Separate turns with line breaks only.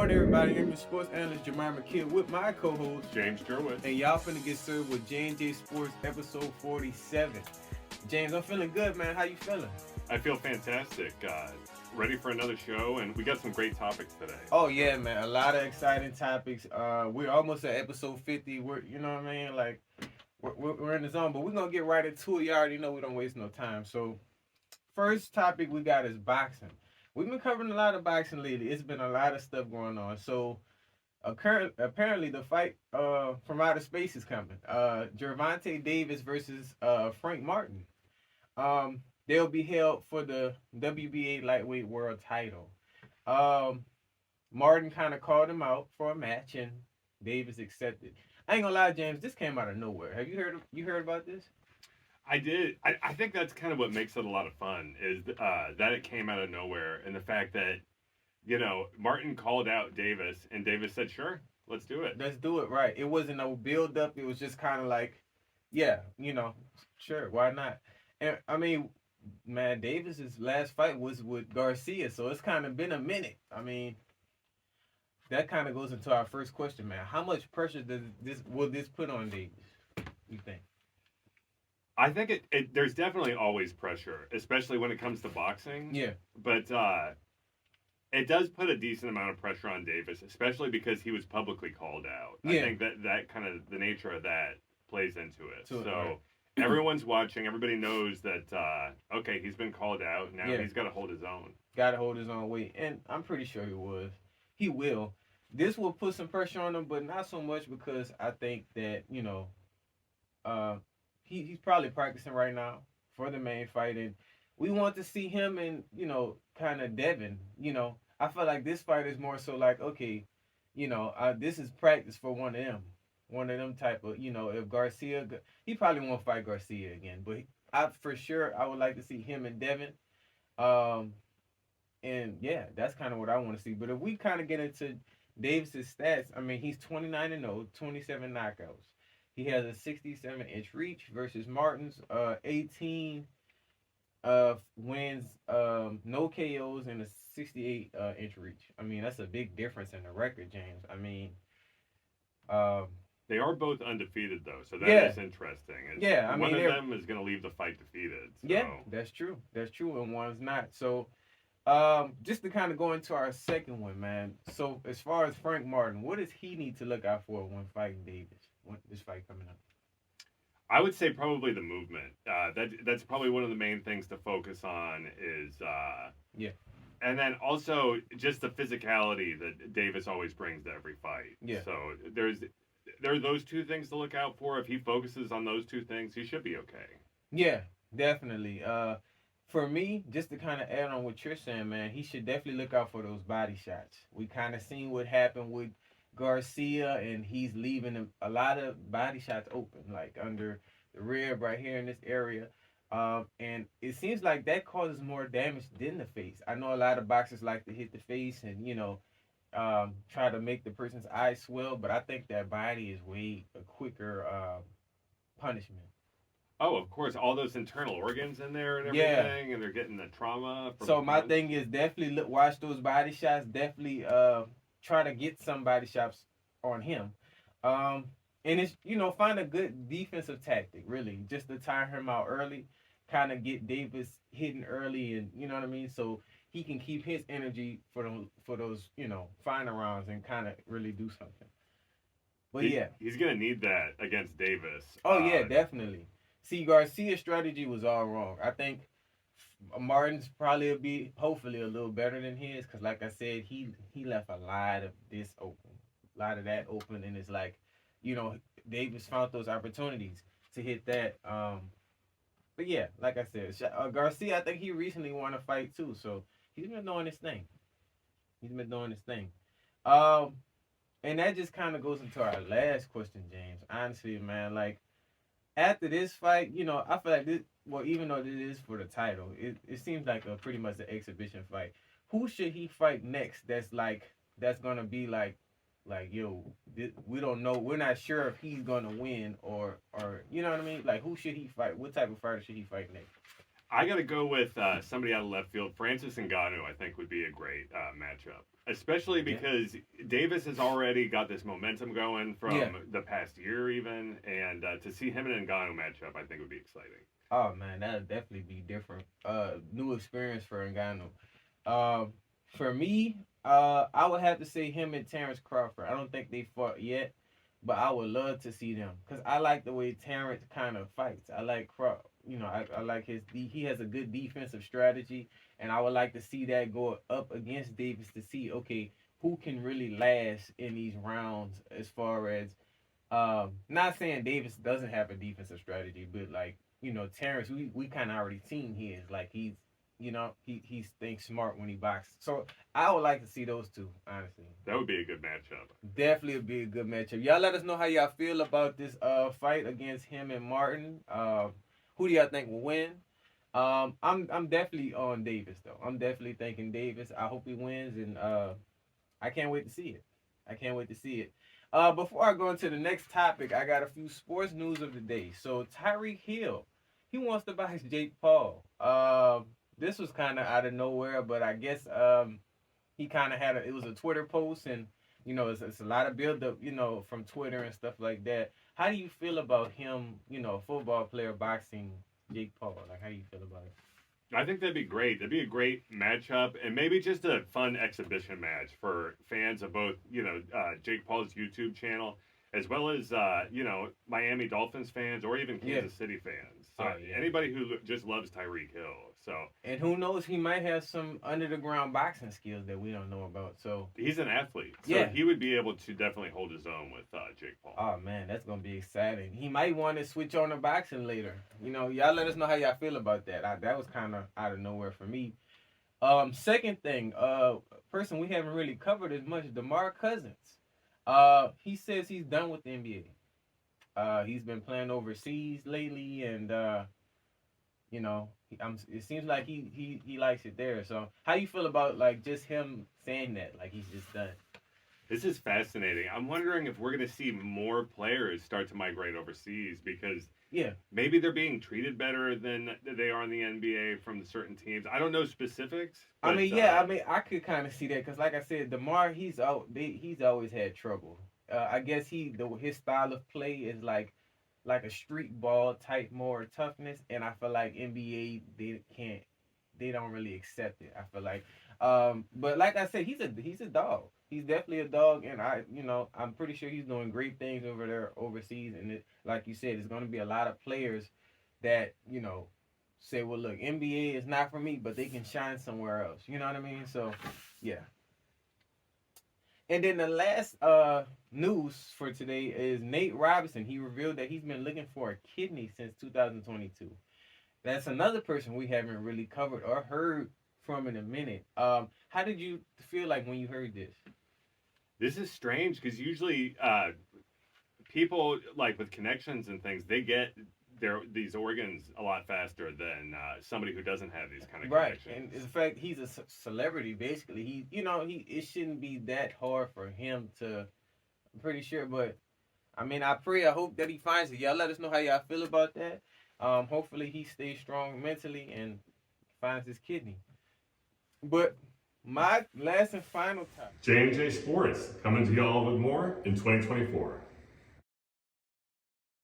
morning, everybody. I'm your sports analyst, Jemima McKill, with my co-host,
James Gervonta.
and y'all finna get served with J&J Sports episode 47. James, I'm feeling good, man. How you feeling?
I feel fantastic. Ready for another show, and we got some great topics today.
Oh, yeah, man. A lot of exciting topics. We're almost at episode 50. You know what I mean? Like, we're in the zone, but we're gonna get right into it. You already know we don't waste no time. So, first topic we got is boxing. We've been covering a lot of boxing lately. It's been a lot of stuff going on. So, apparently the fight from outer space is coming. Gervonta Davis versus Frank Martin. They'll be held for the WBA lightweight world title. Um, Martin kind of called him out for a match, and Davis accepted. I ain't gonna lie, James. This came out of nowhere. Have you heard about this?
I did. I think that's kind of what makes it a lot of fun is that it came out of nowhere, and the fact that Martin called out Davis, and Davis said, "Sure, let's do it."
Let's do it right. It wasn't no build up. It was just kind of like, yeah, sure, why not? And I mean, man, Davis's last fight was with Garcia, so it's kind of been a minute. I mean, that kind of goes into our first question, man. How much pressure will this put on Davis? You think?
I think there's definitely always pressure, especially when it comes to boxing.
Yeah.
But it does put a decent amount of pressure on Davis, especially because he was publicly called out.
Yeah.
I think that kind of the nature of that plays into it. So
right.
everyone's watching. Everybody knows that, okay, he's been called out. Now he's got to hold his own.
Got to hold his own weight. And I'm pretty sure he will. This will put some pressure on him, but not so much because I think that, he's probably practicing right now for the main fight. And we want to see him and, kind of Devin. I feel like this fight is more so like, okay, this is practice for one of them. One of them type of, if Garcia, he probably won't fight Garcia again, but I would like to see him and Devin. And yeah, that's kind of what I want to see. But if we kind of get into Davis's stats, I mean, he's 29-0, 27 knockouts. He has a 67-inch reach versus Martin's 18 wins, no KOs, and a 68-inch reach. I mean, that's a big difference in the record, James. I mean,
they are both undefeated, though, so that is interesting. One of them is going to leave the fight defeated. So.
Yeah, that's true. That's true, and one's not. So, just to kind of go into our second one, man. So, as far as Frank Martin, what does he need to look out for when fighting Davis? When this fight coming up?
I would say probably the movement. That's probably one of the main things to focus on is and then also just the physicality that Davis always brings to every fight.
Yeah.
So there are those two things to look out for. If he focuses on those two things, he should be okay.
Yeah, definitely. For me, just to kind of add on what you're saying, man, he should definitely look out for those body shots. We kind of seen what happened with Garcia, and he's leaving a lot of body shots open, like under the rib right here in this area. And it seems like that causes more damage than the face. I know a lot of boxers like to hit the face and, try to make the person's eyes swell, but I think that body is way a quicker punishment.
Oh, of course, all those internal organs in there and everything, and they're getting the trauma.
So my thing is definitely watch those body shots. Definitely try to get some body shots on him. And it's, find a good defensive tactic, really, just to tire him out early, kind of get Davis hitting early, and you know what I mean, so he can keep his energy for those final rounds and kind of really do something. But
he's gonna need that against Davis.
Oh yeah, definitely. See, Garcia's strategy was all wrong. I think Martin's probably will be hopefully a little better than his, because like I said, he left a lot of this open, a lot of that open, and it's like, Davis found those opportunities to hit that. But yeah, like I said, Garcia, I think he recently won a fight too, so he's been doing his thing. And that just kind of goes into our last question, James. Honestly, man, like after this fight, I feel like this. Well, even though this is for the title, it seems like pretty much an exhibition fight. Who should he fight next? That's gonna be like yo, we don't know. We're not sure if he's gonna win or you know what I mean. Like, who should he fight? What type of fighter should he fight next?
I got to go with somebody out of left field. Francis Ngannou, I think, would be a great matchup, especially
Yeah.
because Davis has already got this momentum going
Yeah.
from the past year, even, and to see him and Ngannou match up, I think would be exciting.
Oh man, that'll definitely be different. New experience for Ngannou. Um, for me, I would have to say him and Terrence Crawford. I don't think they fought yet, but I would love to see them because I like the way Terrence kind of fights. I like I like he has a good defensive strategy, and I would like to see that go up against Davis to see okay who can really last in these rounds as far as not saying Davis doesn't have a defensive strategy, but like Terrence, we kind of already seen his like he thinks smart when he boxes. So I would like to see those two, honestly.
That would be a good matchup.
Definitely would be a good matchup. Y'all let us know how y'all feel about this fight against him and Martin. Who do y'all think will win? I'm definitely on Davis though. I'm definitely thinking Davis. I hope he wins, and I can't wait to see it. I can't wait to see it. Before I go into the next topic, I got a few sports news of the day. So Tyreek Hill, he wants to box Jake Paul. This was kind of out of nowhere, but I guess he kind of had it was a Twitter post, and it's a lot of build up, from Twitter and stuff like that. How do you feel about him, a football player boxing Jake Paul? Like, how do you feel about it?
I think that'd be great. That'd be a great matchup, and maybe just a fun exhibition match for fans of both, Jake Paul's YouTube channel, as well as, Miami Dolphins fans or even
Yeah.
Kansas City fans. So
Oh yeah.
anybody who just loves Tyreek Hill. So
And who knows, he might have some under the ground boxing skills that we don't know about. So
he's an athlete, so
yeah.
he would be able to definitely hold his own with Jake Paul.
Oh man, that's gonna be exciting. He might want to switch on to boxing later. Y'all let us know how y'all feel about that. That was kind of out of nowhere for me. Second thing, person we haven't really covered as much, DeMar Cousins. He says he's done with the NBA. He's been playing overseas lately, and it seems like he likes it there. So, how you feel about like just him saying that, like he's just done?
This is fascinating. I'm wondering if we're going to see more players start to migrate overseas because
Yeah,
maybe they're being treated better than they are in the NBA from the certain teams. I don't know specifics. But,
I could kind of see that because, like I said, Demar, he's always had trouble. I guess his style of play is like a street ball type, more toughness, and I feel like NBA they don't really accept it. I feel like, but like I said, he's a dog. He's definitely a dog, and I'm pretty sure he's doing great things over there overseas. And like you said, it's going to be a lot of players that say, well, look, NBA is not for me, but they can shine somewhere else. You know what I mean? So, yeah. And then the last news for today is Nate Robinson. He revealed that he's been looking for a kidney since 2022. That's another person we haven't really covered or heard from in a minute. How did you feel like when you heard this?
This is strange because usually people like with connections and things, they get these organs a lot faster than somebody who doesn't have these kind of connections.
Right, and in fact, he's a celebrity. Basically, it shouldn't be that hard for him to. I'm pretty sure, but I mean, I hope that he finds it. Y'all let us know how y'all feel about that. Hopefully he stays strong mentally and finds his kidney. But my last and final topic.
J&J Sports coming to y'all with more in 2024.